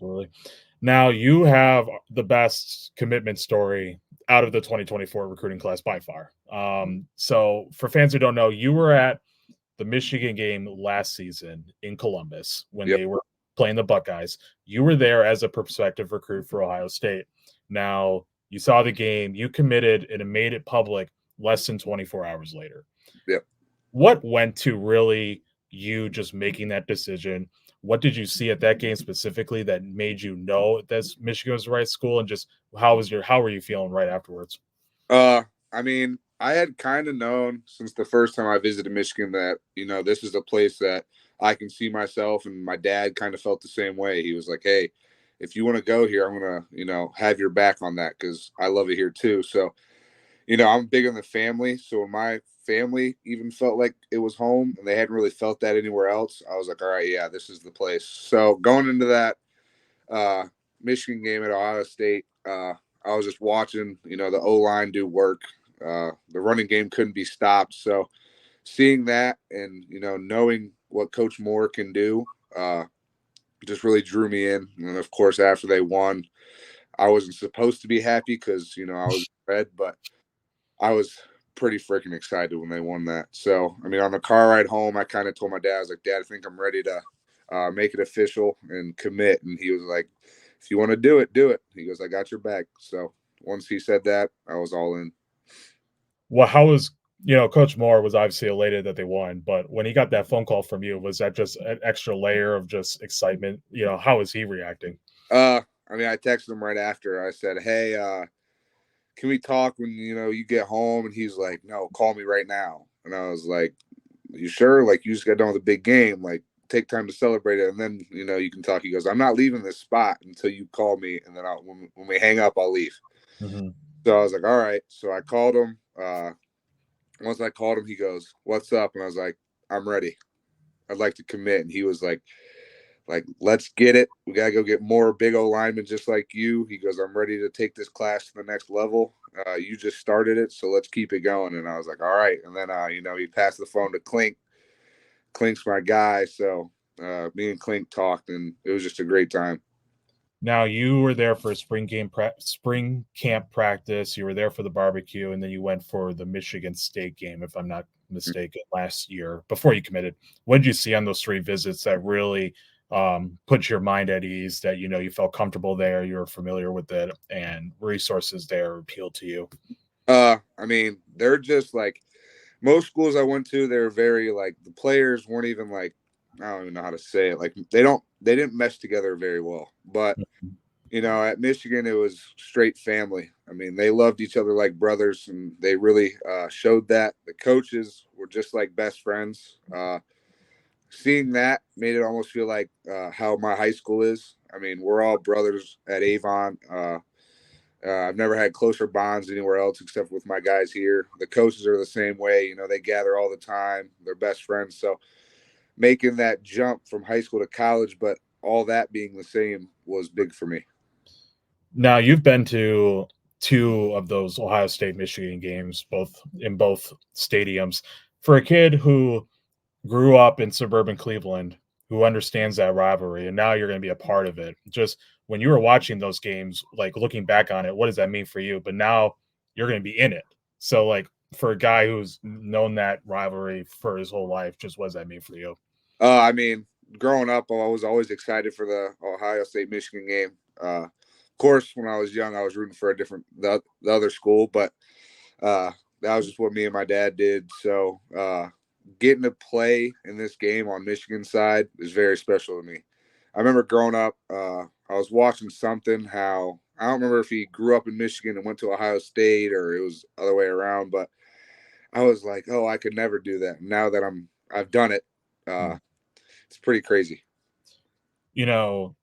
Absolutely. Now you have the best commitment story out of the 2024 recruiting class by far. So for fans who don't know, you were at the Michigan game last season in Columbus when Yep. they were playing the Buckeyes. You were there as a prospective recruit for Ohio State. Now you saw the game, you committed, and it made it public less than 24 hours later. Yep. What went to really you just making that decision? What did you see at that game specifically that made you know that Michigan was the right school? And just how were you feeling right afterwards? I mean, I had kind of known since the first time I visited Michigan that, this is a place that I can see myself. And my dad kind of felt the same way. He was like, hey, if you want to go here, I'm going to, have your back on that because I love it here too. So, I'm big on the family. So when my family even felt like it was home and they hadn't really felt that anywhere else, I was like, all right, yeah, this is the place. So going into that uh, Michigan game at Ohio State, I was just watching, the O line do work. The running game couldn't be stopped. So seeing that and, knowing what Coach Moore can do just really drew me in. And of course, after they won, I wasn't supposed to be happy because, I was red, but I was pretty freaking excited when they won that. So, I mean, on the car ride home, I kind of told my dad, I was like, Dad, I think I'm ready to make it official and commit. And he was like, if you want to do it, do it. He goes, I got your back. So once he said that, I was all in. Well, how was Coach Moore was obviously elated that they won, but when he got that phone call from you, was that just an extra layer of just excitement? How was he reacting? I mean, I texted him right after. I said, hey, can we talk when, you get home? And he's like, no, call me right now. And I was like, you sure? Like, you just got done with a big game. Like, take time to celebrate it. And then, you can talk. He goes, I'm not leaving this spot until you call me. And then when we hang up, I'll leave. Mm-hmm. So I was like, all right. So I called him. Once I called him, he goes, what's up? And I was like, I'm ready. I'd like to commit. And he was like, let's get it. We got to go get more big O linemen just like you. He goes, I'm ready to take this class to the next level. You just started it, so let's keep it going. And I was like, all right. And then, he passed the phone to Clink. Clink's my guy. So me and Clink talked, and it was just a great time. Now you were there for a spring camp practice. You were there for the barbecue, and then you went for the Michigan State game, if I'm not mistaken, last year before you committed. What did you see on those 3 visits that really put your mind at ease? That you felt comfortable there, you were familiar with it, and resources there appealed to you. I mean, they're just like most schools I went to. They're very like the players weren't even like I don't even know how to say it. Like they didn't mesh together very well, but at Michigan, it was straight family. I mean, they loved each other like brothers, and they really showed that. The coaches were just like best friends. Seeing that made it almost feel like how my high school is. I mean, we're all brothers at Avon. I've never had closer bonds anywhere else except with my guys here. The coaches are the same way. They gather all the time. They're best friends. So making that jump from high school to college, but all that being the same was big for me. Now you've been to 2 of those Ohio State Michigan games, both stadiums. For a kid who grew up in suburban Cleveland, who understands that rivalry, and now you're going to be a part of it. Just when you were watching those games, like looking back on it, what does that mean for you? But now you're going to be in it. So, like for a guy who's known that rivalry for his whole life, just what does that mean for you? I mean, growing up, I was always excited for the Ohio State Michigan game. Of course, when I was young, I was rooting for the other school, but that was just what me and my dad did. So getting to play in this game on Michigan side is very special to me. I remember growing up, I was watching something how I don't remember if he grew up in Michigan and went to Ohio State or it was the other way around, but I was like, oh, I could never do that. Now that I've done it, it's pretty crazy. You know,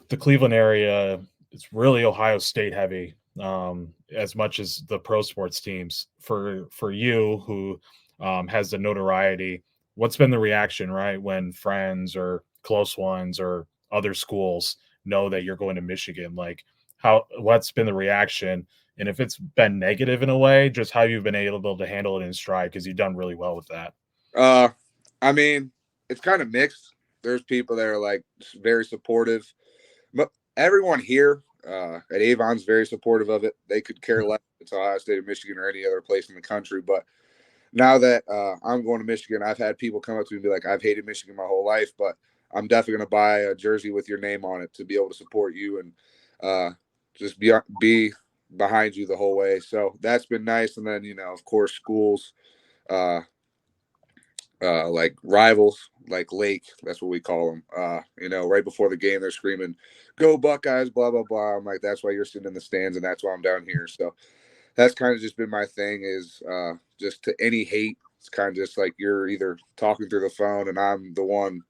the Cleveland area is really Ohio State heavy, as much as the pro sports teams. For you, who has the notoriety, what's been the reaction, right, when friends or close ones or other schools know that you're going to Michigan? Like, what's been the reaction? And if it's been negative in a way, just how you've been able to handle it in stride because you've done really well with that. I mean, it's kind of mixed. There's people that are like very supportive. Everyone here at Avon's very supportive of it. They could care less if it's Ohio State or Michigan or any other place in the country. But now that I'm going to Michigan, I've had people come up to me and be like, I've hated Michigan my whole life, but I'm definitely going to buy a jersey with your name on it to be able to support you and just be behind you the whole way. So that's been nice. And then, of course, schools uh, like rivals, like Lake, that's what we call them. Right before the game, they're screaming, "Go Buckeyes!" Blah blah blah. I'm like, that's why you're sitting in the stands, and that's why I'm down here. So that's kind of just been my thing. Is just to any hate, it's kind of just like you're either talking through the phone, and I'm the one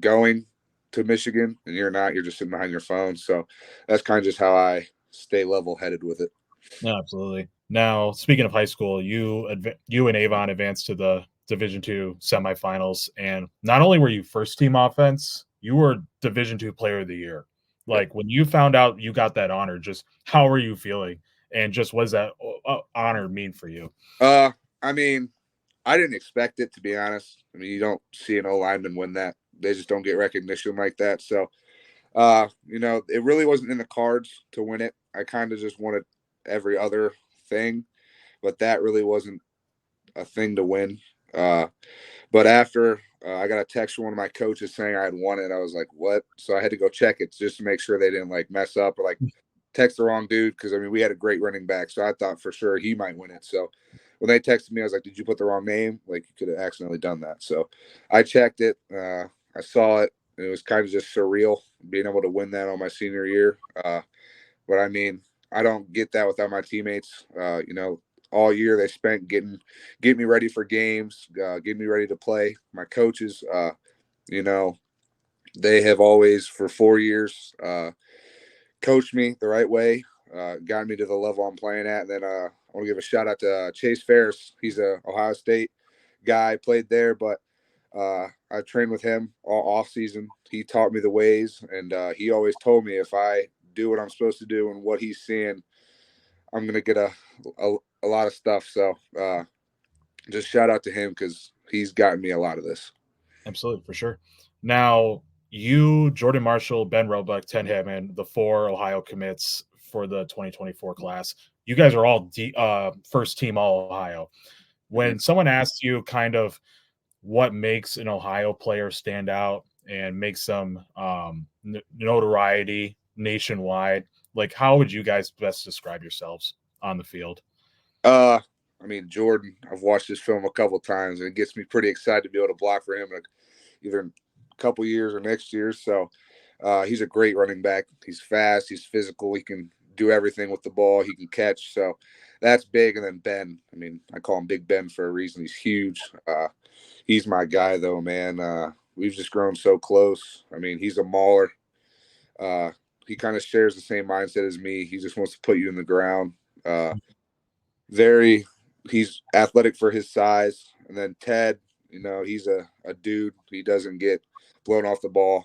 going to Michigan, and you're not. You're just sitting behind your phone. So that's kind of just how I stay level headed with it. Yeah, absolutely. Now, speaking of high school, you and Avon advanced to the Division II semifinals, and not only were you first team offense, you were Division II Player of the Year. Yep. Like when you found out you got that honor, just how were you feeling, and just what does that honor mean for you? I mean, I didn't expect it, to be honest. I mean, you don't see an O lineman win that. They just don't get recognition like that. So, it really wasn't in the cards to win it. I kind of just wanted every other thing, but that really wasn't a thing to win. But after I got a text from one of my coaches saying I had won it, I was like, what? So I had to go check it just to make sure they didn't like mess up or like text the wrong dude. Cause I mean, we had a great running back. So I thought for sure he might win it. So when they texted me, I was like, did you put the wrong name? Like you could have accidentally done that. So I checked it. I saw it. And it was kind of just surreal being able to win that on my senior year. But I mean, I don't get that without my teammates. All year they spent getting me ready for games, getting me ready to play. My coaches, you know, they have always for 4 years coached me the right way, got me to the level I'm playing at. And then I want to give a shout out to Chase Ferris. He's a Ohio State guy, played there, but I trained with him all off season. He taught me the ways, and he always told me if I do what I'm supposed to do and what he's seeing, I'm gonna get a lot of stuff. So just shout out to him because he's gotten me a lot of this. Absolutely, for sure. Now, you, Jordan Marshall, Ben Roebuck, Ted Hammond, the four Ohio commits for the 2024 class. You guys are all first team All Ohio. Mm-hmm. When someone asks you kind of what makes an Ohio player stand out and makes them notoriety nationwide, like how would you guys best describe yourselves on the field? I mean, Jordan, I've watched this film a couple times, and it gets me pretty excited to be able to block for him either in a couple years or next year. So he's a great running back. He's fast. He's physical. He can do everything with the ball. He can catch. So that's big. And then Ben, I mean, I call him Big Ben for a reason. He's huge. He's my guy, though, man. We've just grown so close. I mean, he's a mauler. He kind of shares the same mindset as me. He just wants to put you in the ground. Very He's athletic for his size. And then Ted, he's a dude. He doesn't get blown off the ball.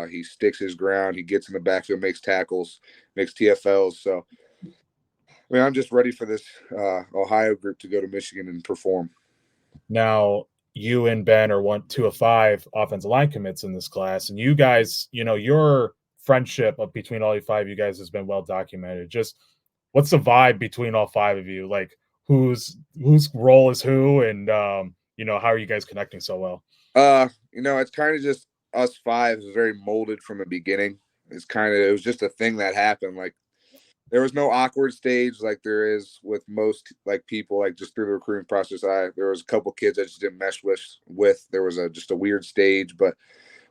He sticks his ground. He gets in the backfield, makes tackles, makes TFLs. So, I mean, I'm just ready for this Ohio group to go to Michigan and perform. Now, you and Ben are two of five offensive line commits in this class, and you guys, your friendship between all you five, you guys has been well documented. Just what's the vibe between all five of you? Like, whose role is who, and how are you guys connecting so well? It's kind of just us five is very molded from the beginning. It was just a thing that happened. Like there was no awkward stage like there is with most like people like just through the recruiting process. There was a couple kids I just didn't mesh with. There was just a weird stage, but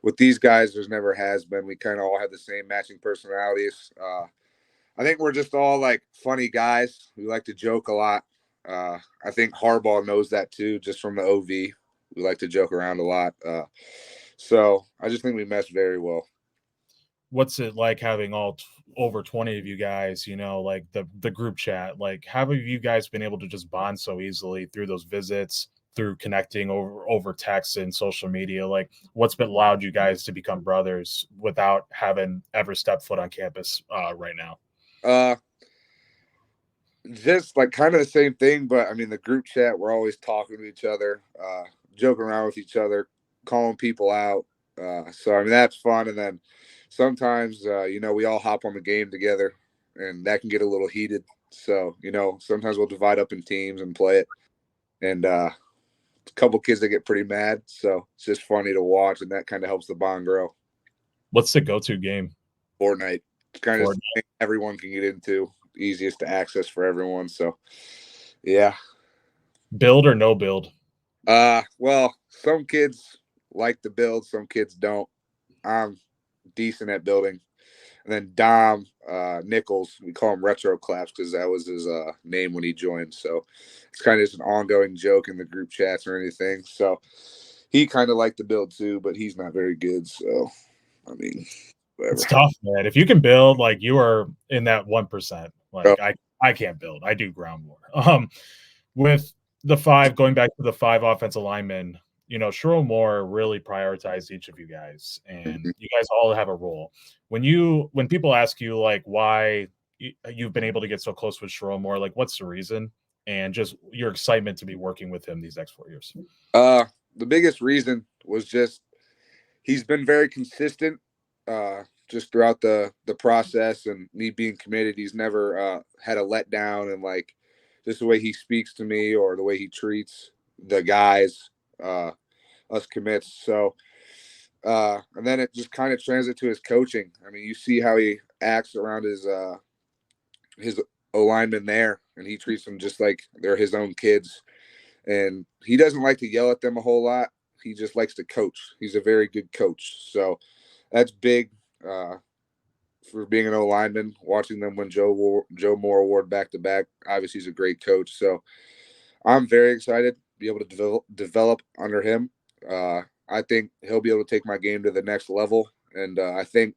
with these guys, there's never has been. We kind of all have the same matching personalities. I think we're just all like funny guys. We like to joke a lot. I think Harbaugh knows that too, just from the OV. We like to joke around a lot. So I just think we mesh very well. What's it like having over 20 of you guys, like the group chat? Like, how have you guys been able to just bond so easily through those visits, through connecting over text and social media? Like, what's been allowed you guys to become brothers without having ever stepped foot on campus right now? Just like kind of the same thing, but I mean, the group chat, we're always talking to each other, joking around with each other, calling people out. So, I mean, that's fun. And then sometimes, we all hop on the game together, and that can get a little heated. So, sometimes we'll divide up in teams and play it. And a couple kids that get pretty mad. So it's just funny to watch, and that kind of helps the bond grow. What's the go-to game? Fortnite. It's kind of Fortnite. everyone can get into, easiest to access for everyone. So, yeah. Build or no build? Well, some kids like to build, some kids don't. I'm decent at building. And then Dom Nichols, we call him Retro Claps because that was his name when he joined. So it's kind of just an ongoing joke in the group chats or anything. So he kind of liked to build too, but he's not very good. So, I mean, whatever. It's tough, man. If you can build, like, you are in that 1%. Like, I can't build. I do ground more. With the five, going back to the five offensive linemen, Sherrill Moore really prioritized each of you guys, and you guys all have a role. When people ask you, like, why you've been able to get so close with Sherrill Moore, like, what's the reason, and just your excitement to be working with him these next 4 years? The biggest reason was just he's been very consistent just throughout the process, and me being committed. He's never had a letdown, and like just the way he speaks to me or the way he treats the guys, us commits. So, and then it just kind of translates to his coaching. I mean, you see how he acts around his O-linemen there, and he treats them just like they're his own kids. And he doesn't like to yell at them a whole lot. He just likes to coach. He's a very good coach. So that's big for being an O-lineman, watching them win Joe Moore Award back-to-back. Obviously, he's a great coach. So I'm very excited to be able to develop under him. I think he'll be able to take my game to the next level. And I think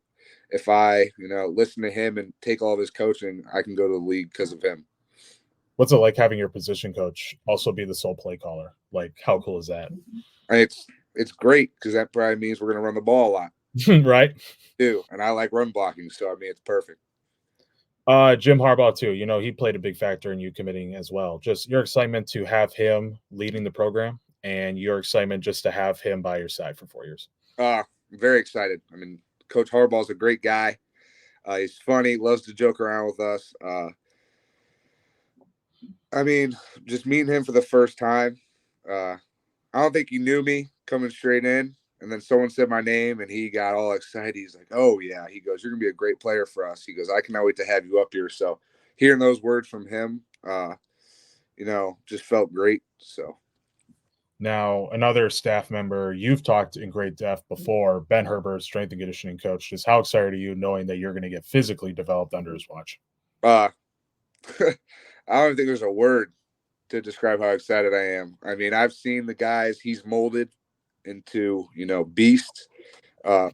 if I, listen to him and take all of his coaching, I can go to the league because of him. What's it like having your position coach also be the sole play caller? Like, how cool is that? It's great because that probably means we're going to run the ball a lot. Right? Too. And I like run blocking, so I mean, it's perfect. Jim Harbaugh too. He played a big factor in you committing as well. Just your excitement to have him leading the program, and your excitement just to have him by your side for 4 years. I'm very excited. I mean, Coach Harbaugh is a great guy. He's funny, loves to joke around with us. I mean, just meeting him for the first time. I don't think he knew me coming straight in. And then someone said my name, and he got all excited. He's like, "Oh, yeah." He goes, "You're going to be a great player for us." He goes, "I cannot wait to have you up here." So hearing those words from him, just felt great. So now, another staff member you've talked in great depth before, Ben Herbert, strength and conditioning coach. Just how excited are you knowing that you're going to get physically developed under his watch? I don't think there's a word to describe how excited I am. I mean, I've seen the guys he's molded into, beasts. The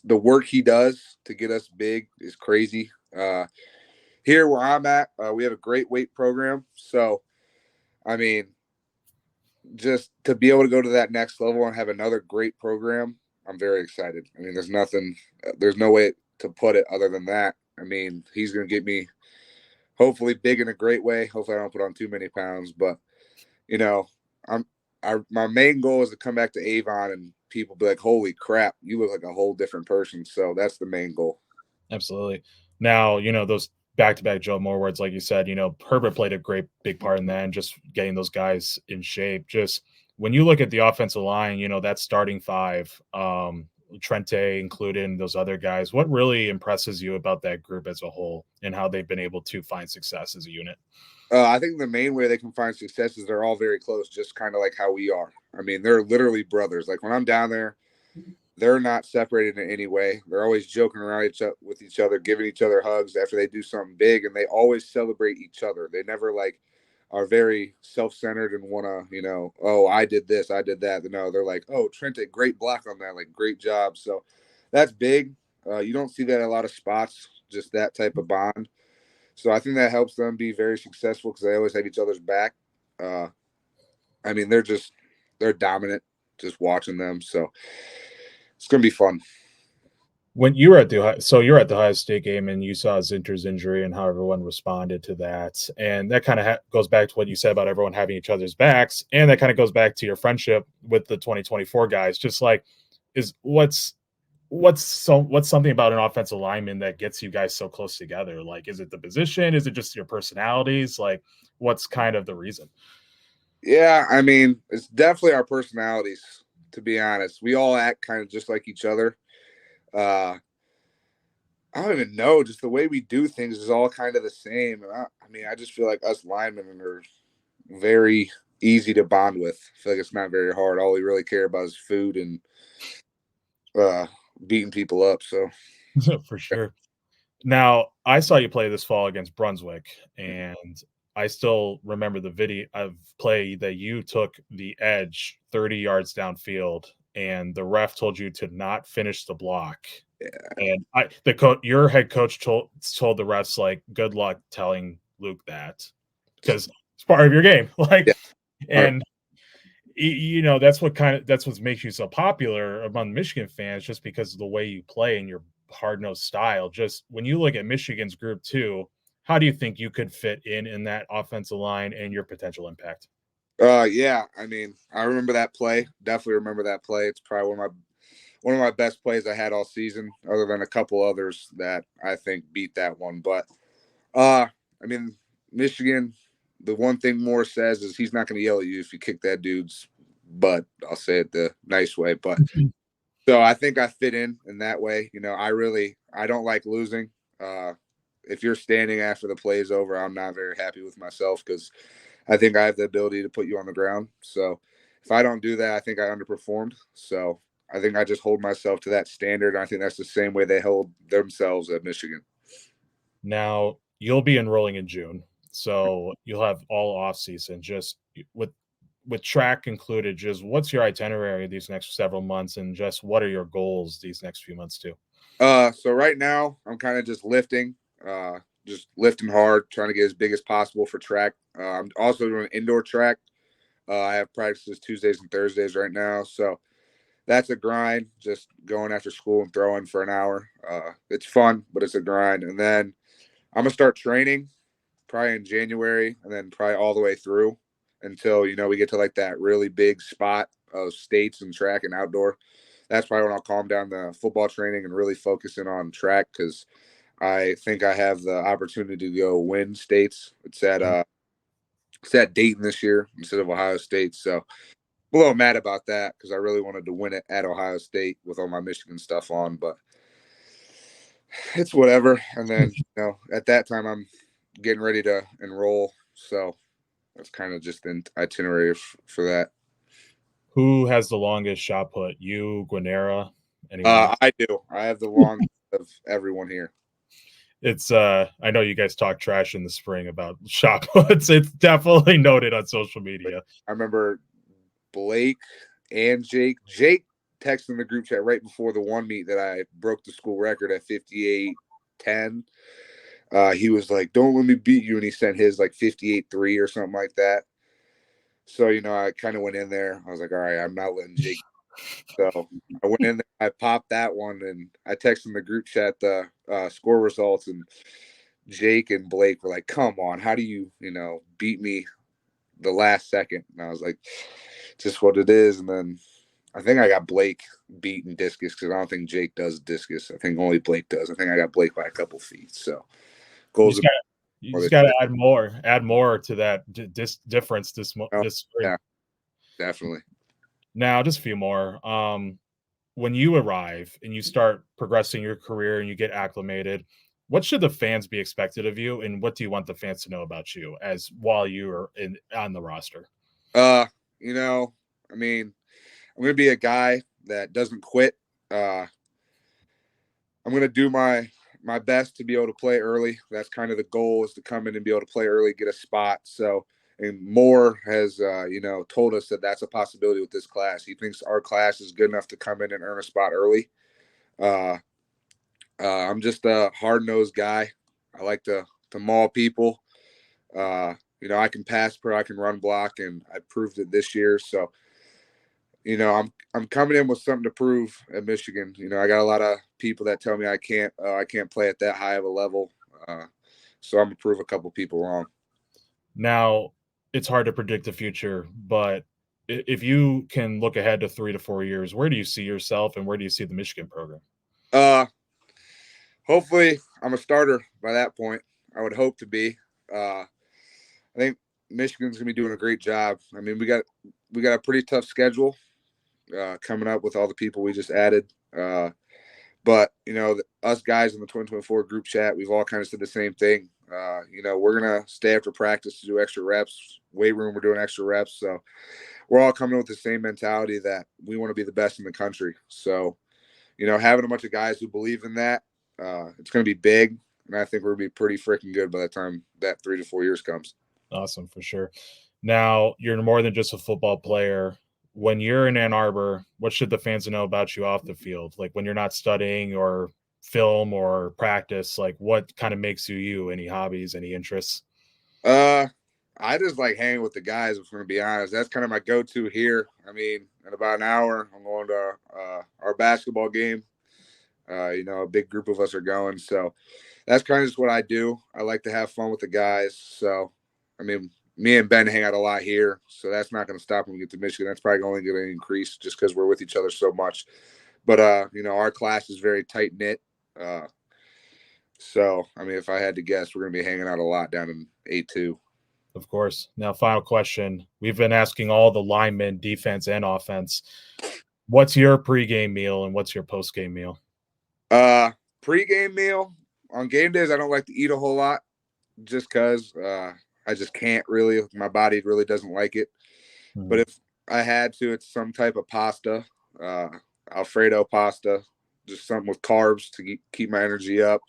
work he does to get us big is crazy. Here where I'm at, we have a great weight program. So, I mean, just to be able to go to that next level and have another great program, I'm very excited. I mean, there's no way to put it other than that. I mean, he's going to get me hopefully big in a great way. Hopefully I don't put on too many pounds, but my main goal is to come back to Avon and people be like, "Holy crap, you look like a whole different person." So that's the main goal. Absolutely. Now, those back-to-back Joe Moore awards, like you said, Herbert played a great big part in that, and just getting those guys in shape. Just when you look at the offensive line, that starting five, Trente included, and those other guys, what really impresses you about that group as a whole and how they've been able to find success as a unit? I think the main way they can find success is they're all very close, just kind of like how we are. I mean, they're literally brothers. Like when I'm down there, they're not separated in any way. They're always joking around with each other, giving each other hugs after they do something big, and they always celebrate each other. They never are very self-centered and want to, "Oh, I did this, I did that." No, they're like, "Oh, Trente, great block on that, like great job." So that's big. You don't see that in a lot of spots, just that type of bond. So I think that helps them be very successful because they always have each other's back. I mean, they're dominant just watching them. So it's going to be fun. When you were at you're at the Ohio State game and you saw Zinter's injury and how everyone responded to that. And that kind of goes back to what you said about everyone having each other's backs. And that kind of goes back to your friendship with the 2024 guys. Just like, what's something about an offensive lineman that gets you guys so close together? Like, is it the position? Is it just your personalities? Like, what's kind of the reason? Yeah, I mean, it's definitely our personalities, to be honest. We all act kind of just like each other. Uh, I don't even know, just the way we do things is all kind of the same. And I mean, I just feel like us linemen are very easy to bond with. I feel like it's not very hard. All we really care about is food and uh, beating people up. So, For sure. Now, I saw you play this fall against Brunswick, and I still remember the video of play that you took the edge 30 yards downfield, and the ref told you to not finish the block. yeah, And your head coach told the refs like, "Good luck telling Luke that because it's part of your game." Like, yeah, and that's what makes you so popular among Michigan fans, just because of the way you play and your hard nosed style. Just when you look at Michigan's group two, how do you think you could fit in that offensive line and your potential impact? yeah. I mean, I remember that play. Definitely remember that play. It's probably one of my best plays I had all season, other than a couple others that I think beat that one. But I mean, Michigan. The one thing Moore says is he's not going to yell at you if you kick that dude's butt. I'll say it the nice way, but so I think I fit in that way. I don't like losing. Uh, if you're standing after the play is over, I'm not very happy with myself because I think I have the ability to put you on the ground. So if I don't do that, I think I underperformed. So I think I just hold myself to that standard. And I think that's the same way they hold themselves at Michigan. Now you'll be enrolling in June, so you'll have all off season. Just with track included, just what's your itinerary these next several months, and just what are your goals these next few months too? So right now I'm kind of just lifting hard, trying to get as big as possible for track. I'm also doing indoor track. I have practices Tuesdays and Thursdays right now, so that's a grind. Just going after school and throwing for an hour. It's fun, but it's a grind. And then I'm gonna start training probably in January, and then probably all the way through until we get to like that really big spot of states and track and outdoor. That's probably when I'll calm down the football training and really focus in on track because I think I have the opportunity to go win states. It's at Dayton this year instead of Ohio State, so I'm a little mad about that because I really wanted to win it at Ohio State with all my Michigan stuff on, but it's whatever. And then at that time I'm getting ready to enroll, so that's kind of just the itinerary for that. Who has the longest shot put? You, Guanera, anyone else? I do. I have the longest of everyone here. It's I know you guys talk trash in the spring about shot puts. It's definitely noted on social media. I remember Blake and Jake. Jake texted in the group chat right before the one meet that I broke the school record at 58-10. He was like, "Don't let me beat you," and he sent his like 58-3 or something like that. So I kind of went in there. I was like, "All right, I'm not letting Jake." So I went in there, I popped that one, and I texted in the group chat the score results, and Jake and Blake were like, "Come on, how do you beat me the last second?" And I was like, "Just what it is." And then I think I got Blake beating discus because I don't think Jake does discus. I think only Blake does. I think I got Blake by a couple feet. So You goals just are got you more just this got to year. add more to that difference Oh, this spring. yeah, definitely. Now, just a few more. When you arrive and you start progressing your career and you get acclimated, what should the fans be expected of you, and what do you want the fans to know about you as while you are on the roster? Uh, I mean, I'm gonna be a guy that doesn't quit. Uh, I'm gonna do my best to be able to play early. That's kind of the goal, is to come in and be able to play early, get a spot. So, and Moore has told us that that's a possibility with this class. He thinks our class is good enough to come in and earn a spot early. Uh, I'm just a hard nosed guy. I like to maul people. I can pass pro, I can run block, and I proved it this year. So I'm coming in with something to prove at Michigan. I got a lot of people that tell me I can't play at that high of a level. So I'm gonna prove a couple people wrong. Now, it's hard to predict the future, but if you can look ahead to 3 to 4 years, where do you see yourself and where do you see the Michigan program? Uh, Hopefully, I'm a starter by that point. I would hope to be. I think Michigan's gonna be doing a great job. I mean, we got a pretty tough schedule coming up with all the people we just added. But us guys in the 2024 group chat, we've all kind of said the same thing. We're gonna stay after practice to do extra reps. Weight room, we're doing extra reps. So we're all coming with the same mentality that we want to be the best in the country. So having a bunch of guys who believe in that, it's going to be big, and I think we're going to be pretty freaking good by the time that 3 to 4 years comes. Awesome, for sure. Now, you're more than just a football player. When you're in Ann Arbor, what should the fans know about you off the field? Like when you're not studying or film or practice, like what kind of makes you you? Any hobbies, any interests? Uh, I just like hanging with the guys. If I'm going to be honest, that's kind of my go-to here. I mean, in about an hour, I'm going to our basketball game. A big group of us are going, so that's kind of just what I do. I like to have fun with the guys. So, I mean, me and Ben hang out a lot here, so that's not going to stop when we get to Michigan. That's probably only going to increase just because we're with each other so much. But our class is very tight knit. So, I mean, if I had to guess, we're going to be hanging out a lot down in A2. Of course. Now, final question. We've been asking all the linemen, defense and offense. What's your pregame meal and what's your postgame meal? Pre-game meal on game days, I don't like to eat a whole lot just because I just can't really. My body really doesn't like it. But if I had to, it's some type of pasta, Alfredo pasta, just something with carbs to keep my energy up.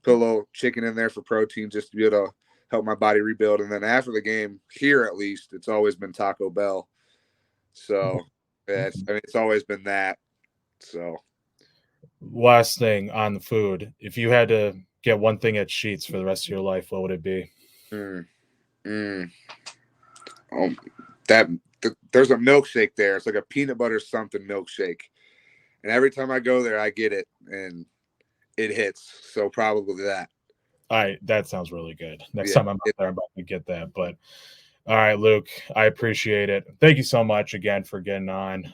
Put a little chicken in there for protein just to be able to help my body rebuild. And then after the game, here at least, it's always been Taco Bell. So it's always been that. So Last thing on the food. If you had to get one thing at Sheets for the rest of your life, what would it be? mm, mm, oh, there's a milkshake there. It's like a peanut butter something milkshake. And every time I go there, I get it, and it hits. So probably that. That sounds really good. Next Yeah. time I'm out there, I'm about to get that. But all right, Luke, I appreciate it. Thank you so much again for getting on.